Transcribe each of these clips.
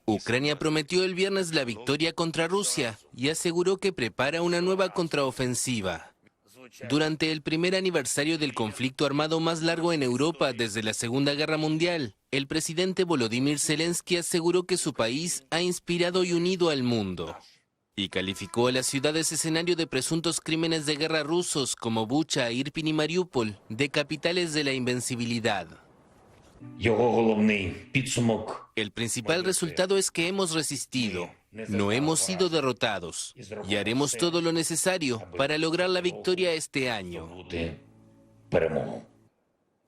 Ucrania prometió el viernes la victoria contra Rusia y aseguró que prepara una nueva contraofensiva. Durante el primer aniversario del conflicto armado más largo en Europa desde la Segunda Guerra Mundial, el presidente Volodymyr Zelensky aseguró que su país ha inspirado y unido al mundo. Y calificó a las ciudades escenario de presuntos crímenes de guerra rusos como Bucha, Irpin y Mariupol de capitales de la invencibilidad. El principal resultado es que hemos resistido, no hemos sido derrotados y haremos todo lo necesario para lograr la victoria este año.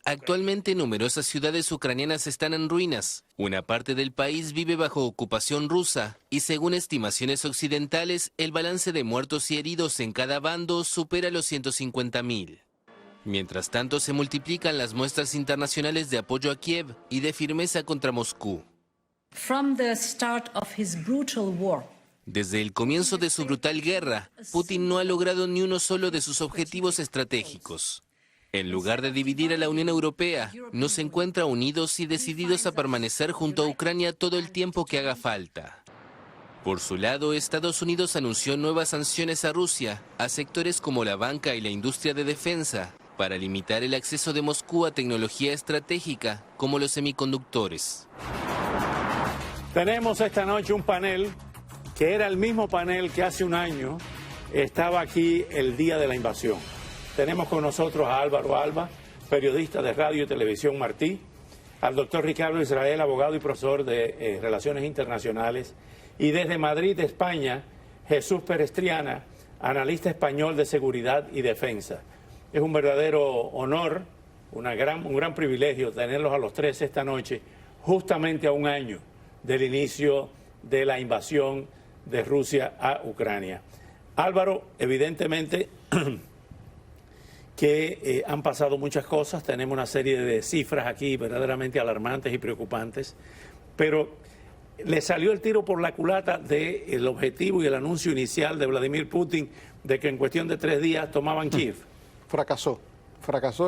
Actualmente numerosas ciudades ucranianas están en ruinas. Una parte del país vive bajo ocupación rusa y según estimaciones occidentales, el balance de muertos y heridos en cada bando supera los 150.000. Mientras tanto, se multiplican las muestras internacionales de apoyo a Kiev y de firmeza contra Moscú. Desde el comienzo de su brutal guerra, Putin no ha logrado ni uno solo de sus objetivos estratégicos. En lugar de dividir a la Unión Europea, nos encuentra unidos y decididos a permanecer junto a Ucrania todo el tiempo que haga falta. Por su lado, Estados Unidos anunció nuevas sanciones a Rusia, a sectores como la banca y la industria de defensa, para limitar el acceso de Moscú a tecnología estratégica como los semiconductores. Tenemos esta noche un panel que era el mismo panel que hace un año estaba aquí el día de la invasión. Tenemos con nosotros a Álvaro Alba, periodista de radio y televisión Martí, al doctor Ricardo Israel, abogado y profesor de Relaciones Internacionales, y desde Madrid, España, Jesús Perestriana, analista español de seguridad y defensa. Es un verdadero honor, un gran privilegio tenerlos a los tres esta noche, justamente a un año del inicio de la invasión de Rusia a Ucrania. Álvaro, evidentemente que han pasado muchas cosas, tenemos una serie de cifras aquí verdaderamente alarmantes y preocupantes, pero le salió el tiro por la culata del objetivo y el anuncio inicial de Vladimir Putin de que en cuestión de 3 días tomaban Kiev. Fracasó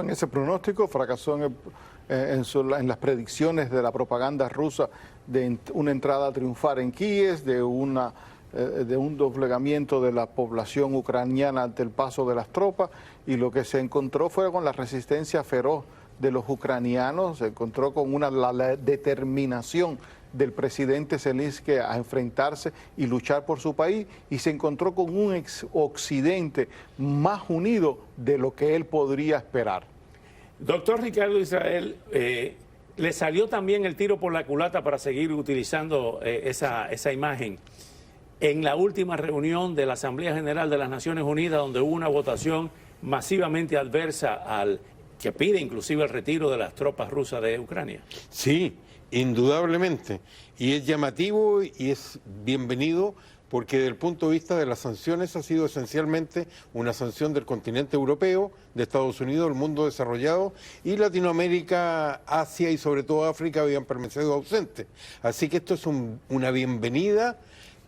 en ese pronóstico, fracasó en las predicciones de la propaganda rusa de una entrada triunfal en Kiev, de un doblegamiento de la población ucraniana ante el paso de las tropas, y lo que se encontró fue con la resistencia feroz de los ucranianos, se encontró con la determinación del presidente Zelensky a enfrentarse y luchar por su país, y se encontró con un occidente más unido de lo que él podría esperar. Doctor Ricardo Israel, le salió también el tiro por la culata para seguir utilizando esa imagen en la última reunión de la Asamblea General de las Naciones Unidas, donde hubo una votación masivamente adversa que pide inclusive el retiro de las tropas rusas de Ucrania. Sí, indudablemente. Y es llamativo y es bienvenido porque desde el punto de vista de las sanciones ha sido esencialmente una sanción del continente europeo, de Estados Unidos, el mundo desarrollado, y Latinoamérica, Asia y sobre todo África habían permanecido ausentes. Así que esto es una bienvenida,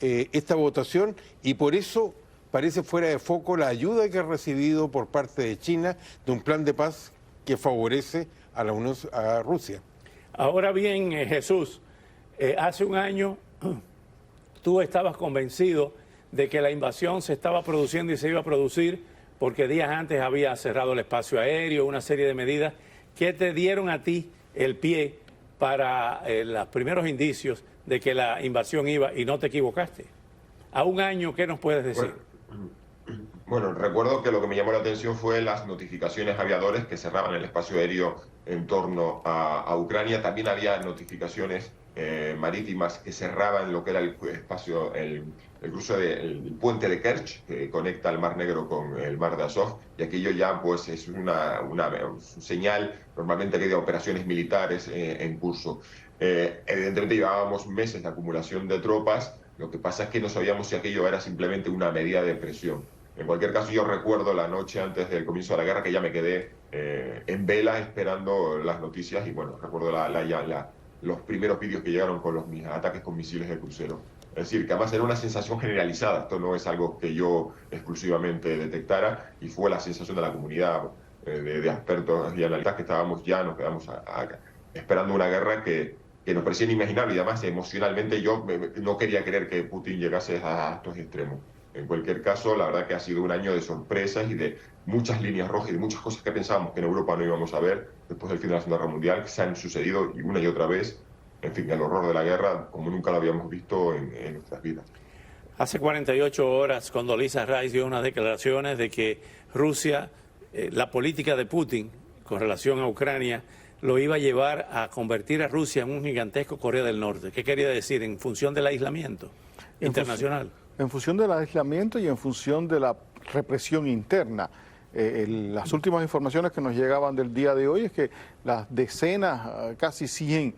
esta votación, y por eso parece fuera de foco la ayuda que ha recibido por parte de China de un plan de paz que favorece a Rusia. Ahora bien, Jesús, hace un año tú estabas convencido de que la invasión se estaba produciendo y se iba a producir porque días antes había cerrado el espacio aéreo, una serie de medidas que te dieron a ti el pie para los primeros indicios de que la invasión iba, y no te equivocaste. A un año, ¿qué nos puedes decir? Bueno, recuerdo que lo que me llamó la atención fue las notificaciones a aviadores que cerraban el espacio aéreo en torno a Ucrania. También había notificaciones marítimas que cerraban lo que era el espacio, el cruce del puente de Kerch, que conecta el Mar Negro con el Mar de Azov, y aquello ya pues es una señal normalmente que de operaciones militares en curso. Evidentemente llevábamos meses de acumulación de tropas, lo que pasa es que no sabíamos si aquello era simplemente una medida de presión. En cualquier caso, yo recuerdo la noche antes del comienzo de la guerra que ya me quedé en vela esperando las noticias, y bueno, recuerdo los primeros vídeos que llegaron con los ataques con misiles de crucero. Es decir, que además era una sensación generalizada, esto no es algo que yo exclusivamente detectara, y fue la sensación de la comunidad de expertos y analistas que nos quedamos esperando una guerra que que nos parecía inimaginable y además emocionalmente yo no quería creer que Putin llegase a estos extremos. En cualquier caso, la verdad que ha sido un año de sorpresas y de muchas líneas rojas y de muchas cosas que pensábamos que en Europa no íbamos a ver después del fin de la Segunda Guerra Mundial, que se han sucedido y una y otra vez. En fin, el horror de la guerra como nunca lo habíamos visto en nuestras vidas. Hace 48 horas, Condoleezza Rice dio unas declaraciones de que Rusia, la política de Putin con relación a Ucrania, lo iba a llevar a convertir a Rusia en un gigantesco Corea del Norte. ¿Qué quería decir? En función del aislamiento internacional. En función del aislamiento y en función de la represión interna. Las últimas informaciones que nos llegaban del día de hoy es que las decenas, casi 100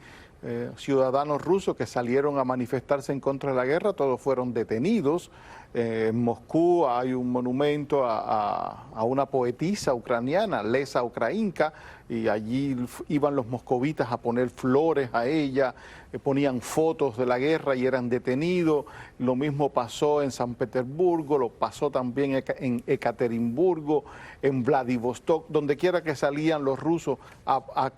ciudadanos rusos que salieron a manifestarse en contra de la guerra, todos fueron detenidos. En Moscú hay un monumento a una poetisa ucraniana, Lesa Ukrainka, y allí iban los moscovitas a poner flores a ella, ponían fotos de la guerra y eran detenidos. Lo mismo pasó en San Petersburgo, lo pasó también en Ekaterimburgo, en Vladivostok, donde quiera que salían los rusos a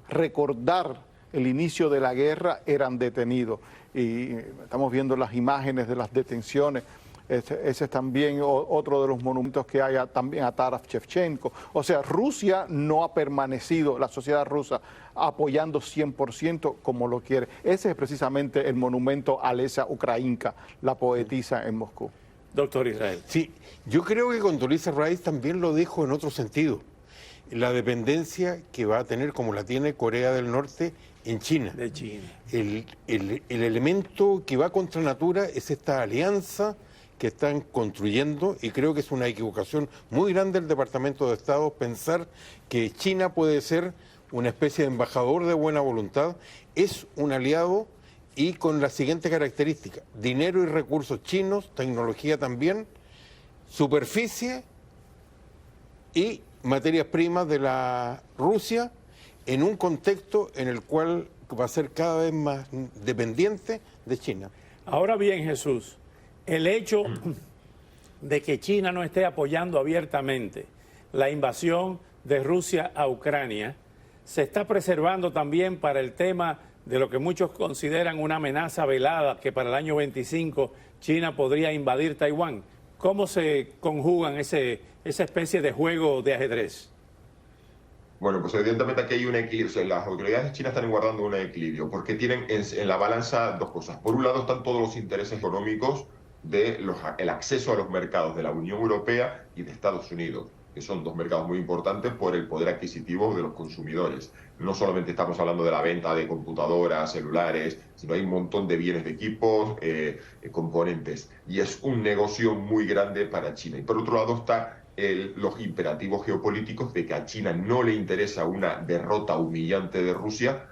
recordar el inicio de la guerra, eran detenidos. Y estamos viendo las imágenes de las detenciones. Ese es también otro de los monumentos que hay también a Taras Shevchenko. O sea, Rusia no ha permanecido, la sociedad rusa, apoyando 100% como lo quiere. Ese es precisamente el monumento a Lesa Ukrainka, la poetisa en Moscú. Doctor Israel. Sí, yo creo que Condoleezza Rice también lo dijo en otro sentido. La dependencia que va a tener, como la tiene Corea del Norte, en China. De China. El elemento que va contra natura es esta alianza que están construyendo, y creo que es una equivocación muy grande del Departamento de Estado pensar que China puede ser una especie de embajador de buena voluntad. Es un aliado y con la siguiente característica: dinero y recursos chinos, tecnología también, superficie y materias primas de la Rusia, en un contexto en el cual va a ser cada vez más dependiente de China. Ahora bien, Jesús, el hecho de que China no esté apoyando abiertamente la invasión de Rusia a Ucrania se está preservando también para el tema de lo que muchos consideran una amenaza velada, que para el año 25 China podría invadir Taiwán. ¿Cómo se conjugan esa especie de juego de ajedrez? Bueno, pues evidentemente aquí hay un equilibrio. O sea, las autoridades chinas están guardando un equilibrio porque tienen en la balanza dos cosas. Por un lado están todos los intereses económicos el acceso a los mercados de la Unión Europea y de Estados Unidos, que son dos mercados muy importantes por el poder adquisitivo de los consumidores. No solamente estamos hablando de la venta de computadoras, celulares, sino hay un montón de bienes de equipos, componentes. Y es un negocio muy grande para China. Y por otro lado está los imperativos geopolíticos de que a China no le interesa una derrota humillante de Rusia.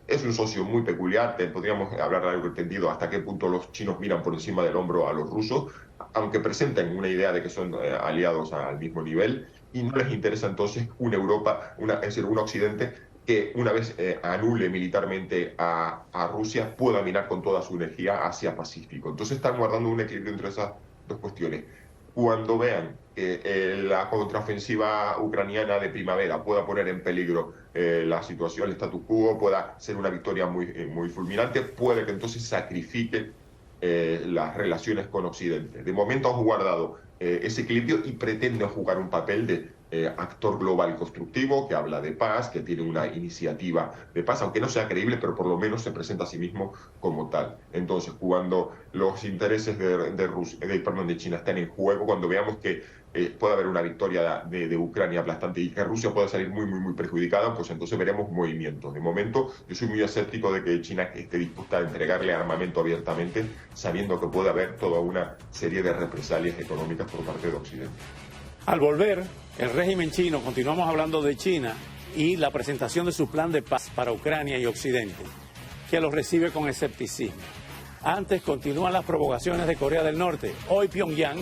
Es un socio muy peculiar, podríamos hablar largo y tendido hasta qué punto los chinos miran por encima del hombro a los rusos, aunque presenten una idea de que son aliados al mismo nivel, y no les interesa entonces una Europa, es decir, un Occidente que una vez anule militarmente a Rusia pueda mirar con toda su energía hacia Pacífico. Entonces están guardando un equilibrio entre esas dos cuestiones. Cuando vean que la contraofensiva ucraniana de primavera pueda poner en peligro la situación, el status quo, pueda ser una victoria muy fulminante, puede que entonces sacrifique las relaciones con Occidente. De momento han guardado ese equilibrio y pretenden jugar un papel de actor global constructivo que habla de paz, que tiene una iniciativa de paz, aunque no sea creíble, pero por lo menos se presenta a sí mismo como tal. Entonces, cuando los intereses de China están en juego, cuando veamos que puede haber una victoria de Ucrania aplastante y que Rusia pueda salir muy perjudicada, pues entonces veremos movimientos. De momento, yo soy muy escéptico de que China esté dispuesta a entregarle armamento abiertamente, sabiendo que puede haber toda una serie de represalias económicas por parte de Occidente. Al volver, el régimen chino, continuamos hablando de China y la presentación de su plan de paz para Ucrania y Occidente, que lo recibe con escepticismo. Antes continúan las provocaciones de Corea del Norte. Hoy Pyongyang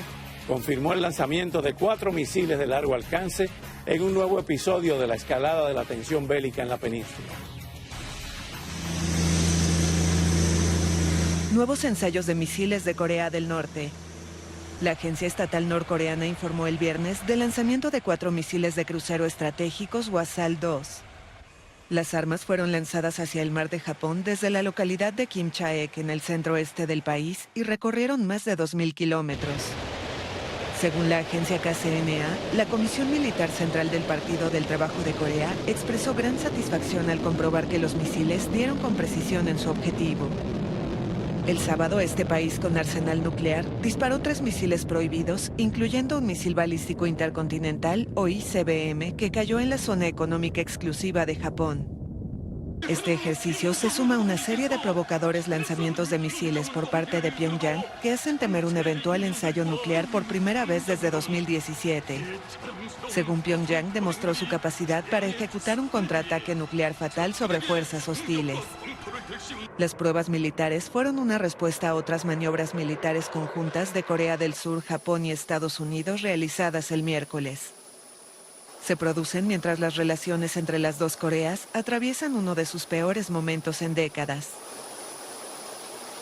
confirmó el lanzamiento de 4 misiles de largo alcance en un nuevo episodio de la escalada de la tensión bélica en la península. Nuevos ensayos de misiles de Corea del Norte. La agencia estatal norcoreana informó el viernes del lanzamiento de 4 misiles de crucero estratégicos Hwasal-2. Las armas fueron lanzadas hacia el mar de Japón desde la localidad de Kimchaek, en el centro-este del país, y recorrieron más de 2.000 kilómetros. Según la agencia KCNA, la Comisión Militar Central del Partido del Trabajo de Corea expresó gran satisfacción al comprobar que los misiles dieron con precisión en su objetivo. El sábado, este país con arsenal nuclear disparó 3 misiles prohibidos, incluyendo un misil balístico intercontinental, o ICBM, que cayó en la zona económica exclusiva de Japón. Este ejercicio se suma a una serie de provocadores lanzamientos de misiles por parte de Pyongyang que hacen temer un eventual ensayo nuclear por primera vez desde 2017. Según Pyongyang, demostró su capacidad para ejecutar un contraataque nuclear fatal sobre fuerzas hostiles. Las pruebas militares fueron una respuesta a otras maniobras militares conjuntas de Corea del Sur, Japón y Estados Unidos realizadas el miércoles. Se producen mientras las relaciones entre las dos Coreas atraviesan uno de sus peores momentos en décadas.